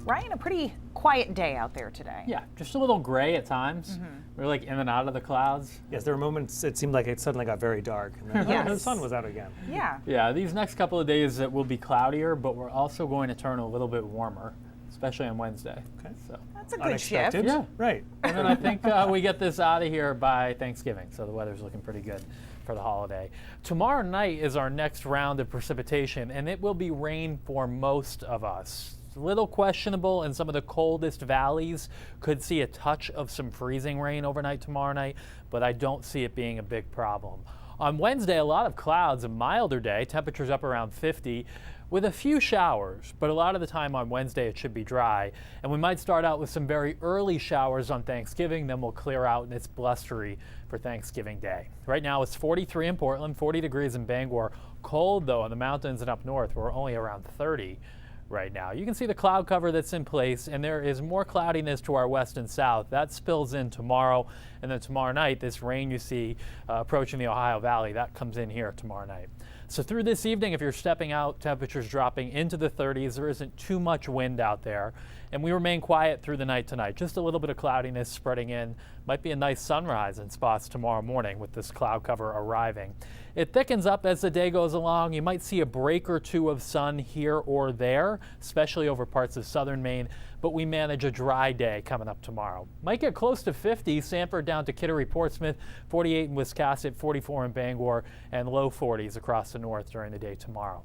Ryan, a pretty quiet day out there today. Yeah, just a little gray at times. We're like in and out of the clouds. Yes, there were moments it seemed like it suddenly got very dark, and then Yes. the sun was out again. Yeah. Yeah, these next couple of days it will be cloudier, but we're also going to turn a little bit warmer, especially on Wednesday. Okay. So, That's a good Unexpected. shift. Yeah. Right. and then I think we get this out of here by Thanksgiving, so the weather's looking pretty good for the holiday. Tomorrow night is our next round of precipitation, and it will be rain for most of us. It's a little questionable, and some of the coldest valleys could see a touch of some freezing rain overnight tomorrow night, but I don't see it being a big problem. On Wednesday, a lot of clouds, a milder day, temperatures up around 50, with a few showers, but a lot of the time on Wednesday it should be dry. And we might start out with some very early showers on Thanksgiving, then we'll clear out and it's blustery for Thanksgiving Day. Right now it's 43 in Portland, 40 degrees in Bangor. Cold though in the mountains and up north, we're only around 30 right now. You can see the cloud cover that's in place, and there is more cloudiness to our west and south. That spills in tomorrow, and then tomorrow night, this rain you see approaching the Ohio Valley, that comes in here tomorrow night. So through this evening, if you're stepping out, temperatures dropping into the 30s. There isn't too much wind out there, and we remain quiet through the night tonight. Just a little bit of cloudiness spreading in. Might be a nice sunrise in spots tomorrow morning with this cloud cover arriving. It thickens up as the day goes along. You might see a break or two of sun here or there, especially over parts of southern Maine, but we manage a dry day coming up tomorrow. Might get close to 50, Sanford down to Kittery, Portsmouth, 48 in Wiscasset, 44 in Bangor, and low 40s across the north during the day tomorrow.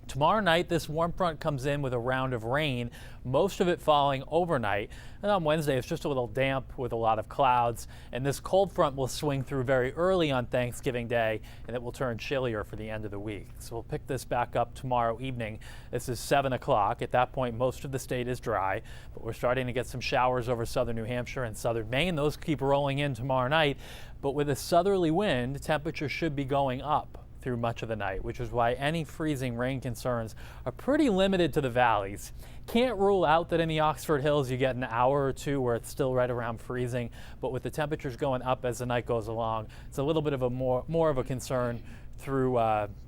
Tomorrow night, this warm front comes in with a round of rain, most of it falling overnight. And on Wednesday, it's just a little damp with a lot of clouds. And this cold front will swing through very early on Thanksgiving Day, and it will turn chillier for the end of the week. So we'll pick this back up tomorrow evening. This is 7 o'clock. At that point, most of the state is dry, but we're starting to get some showers over southern New Hampshire and southern Maine. Those keep rolling in tomorrow night. But with a southerly wind, temperatures should be going up through much of the night, which is why any freezing rain concerns are pretty limited to the valleys. Can't rule out that in the Oxford Hills you get an hour or two where it's still right around freezing, but with the temperatures going up as the night goes along, it's a little bit of a more of a concern through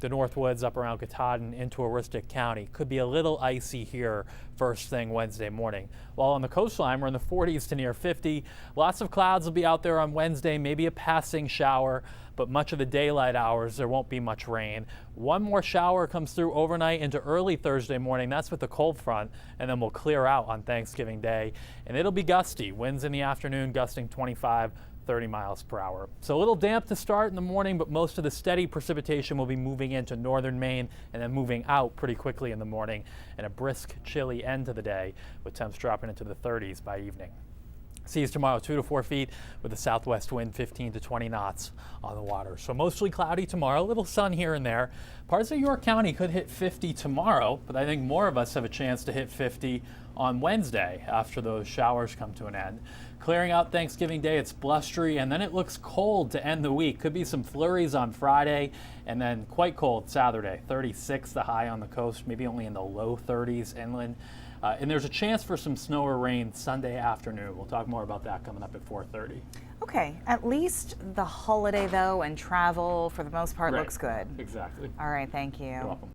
the Northwoods up around Katahdin into Aroostook County. Could be a little icy here first thing Wednesday morning. While on the coastline, we're in the 40s to near 50. Lots of clouds will be out there on Wednesday, maybe a passing shower, but much of the daylight hours there won't be much rain. One more shower comes through overnight into early Thursday morning. That's with the cold front, and then we'll clear out on Thanksgiving Day. And it'll be gusty. Winds in the afternoon gusting 25, 30 miles per hour. So a little damp to start in the morning, but most of the steady precipitation will be moving into northern Maine and then moving out pretty quickly in the morning, and a brisk, chilly end to the day with temps dropping into the 30s by evening. Seas tomorrow 2 to 4 feet with a southwest wind 15 to 20 knots on the water. So mostly cloudy tomorrow, a little sun here and there. Parts of York County could hit 50 tomorrow, but I think more of us have a chance to hit 50 on Wednesday after those showers come to an end. Clearing out Thanksgiving Day, it's blustery, and then it looks cold to end the week. Could be some flurries on Friday, and then quite cold Saturday. 36 the high on the coast, maybe only in the low 30s inland. And there's a chance for some snow or rain Sunday afternoon. We'll talk more about that coming up at 4:30. Okay, at least the holiday though and travel for the most part Right. looks good. Exactly. All right, thank you. You're welcome.